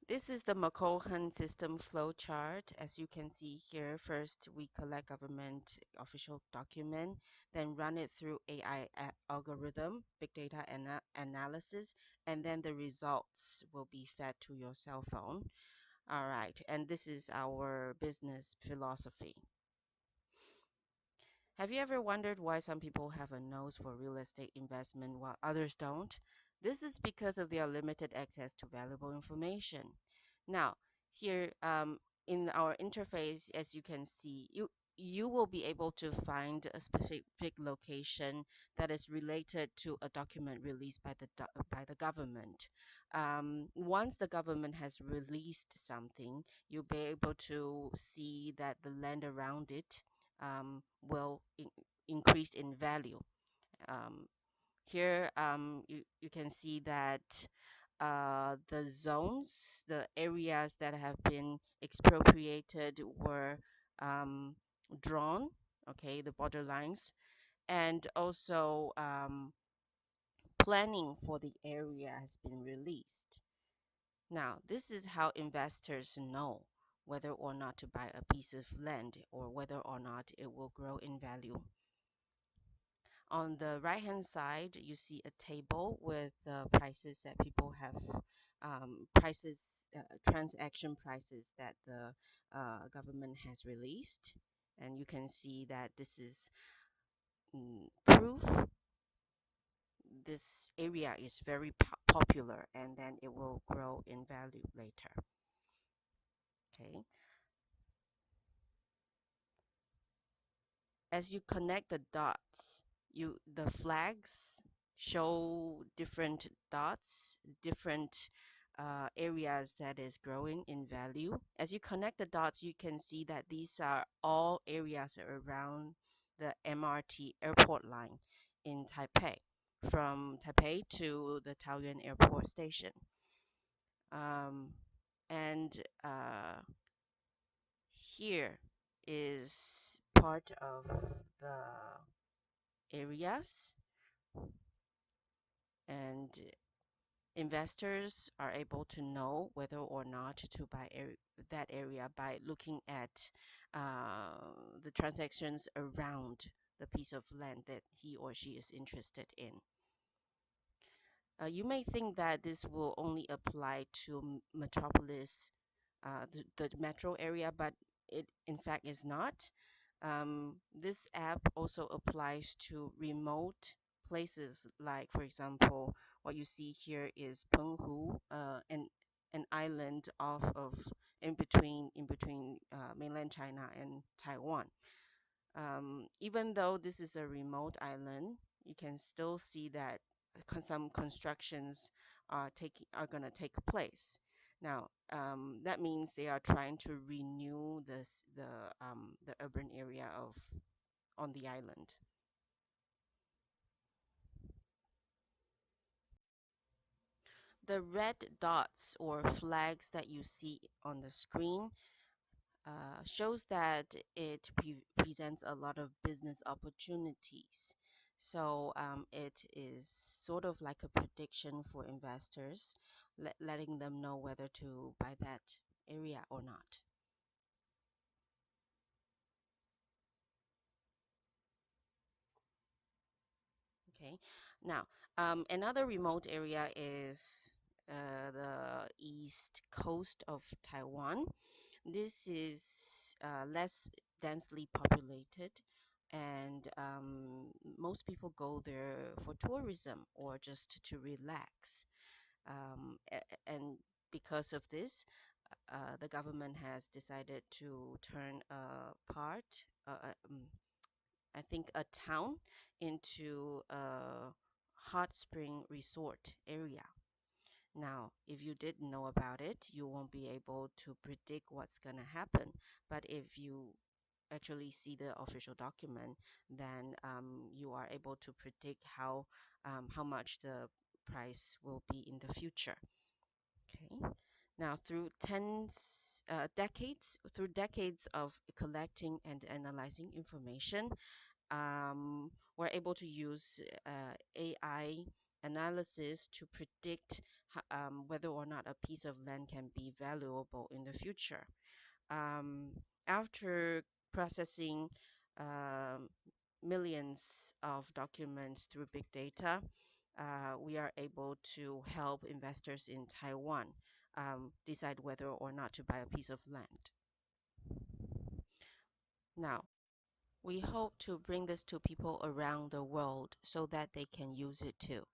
This is the McCohan system flow chart. As you can see here, first we collect government official document, then run it through AI algorithm, big data analysis, and then the results will be fed to your cell phone. All right, and this is our business philosophy. Have you ever wondered why some people have a nose for real estate investment while others don't? This is because of their limited access to valuable information. Now, here in our interface, as you can see, you will be able to find a specific location that is related to a document released by the government. Once the government has released something, you'll be able to see that the land around it will increase in value. Um, Here, you can see that the zones, the areas that have been expropriated were drawn, okay, the border lines, and also planning for the area has been released. Now, this is how investors know whether or not to buy a piece of land or whether or not it will grow in value. On the right-hand side, you see a table with the prices that people have, prices, transaction prices that the government has released. And you can see that this is proof this area is very popular and then it will grow in value later. Okay. As you connect the dots, the flags show different dots, different areas that is growing in value. As you connect the dots, you can see that these are all areas around the MRT airport line in Taipei, from Taipei to the Taoyuan Airport Station. Um, and Here is part of the areas, and investors are able to know whether or not to buy that area by looking at the transactions around the piece of land that he or she is interested in. You may think that this will only apply to metropolis, the metro area, but it in fact is not. This app also applies to remote places, like, for example, what you see here is Penghu, an island off of in between mainland China and Taiwan. Even though this is a remote island, you can still see that some constructions are going to take place. Now, that means they are trying to renew the urban area of on the island. The red dots or flags that you see on the screen shows that it presents a lot of business opportunities. So it is sort of like a prediction for investors, letting them know whether to buy that area or not. Okay. Now, another remote area is the east coast of Taiwan. This is less densely populated, and most people go there for tourism or just to relax. And because of this, the government has decided to turn a part, I think a town, into a hot spring resort area. Now, if you didn't know about it, you won't be able to predict what's going to happen. But if you actually see the official document, then you are able to predict how much the price will be in the future. Okay. Now, through decades of collecting and analyzing information, we're able to use AI analysis to predict whether or not a piece of land can be valuable in the future. After processing um, millions of documents through big data, we are able to help investors in Taiwan decide whether or not to buy a piece of land. Now, we hope to bring this to people around the world so that they can use it too.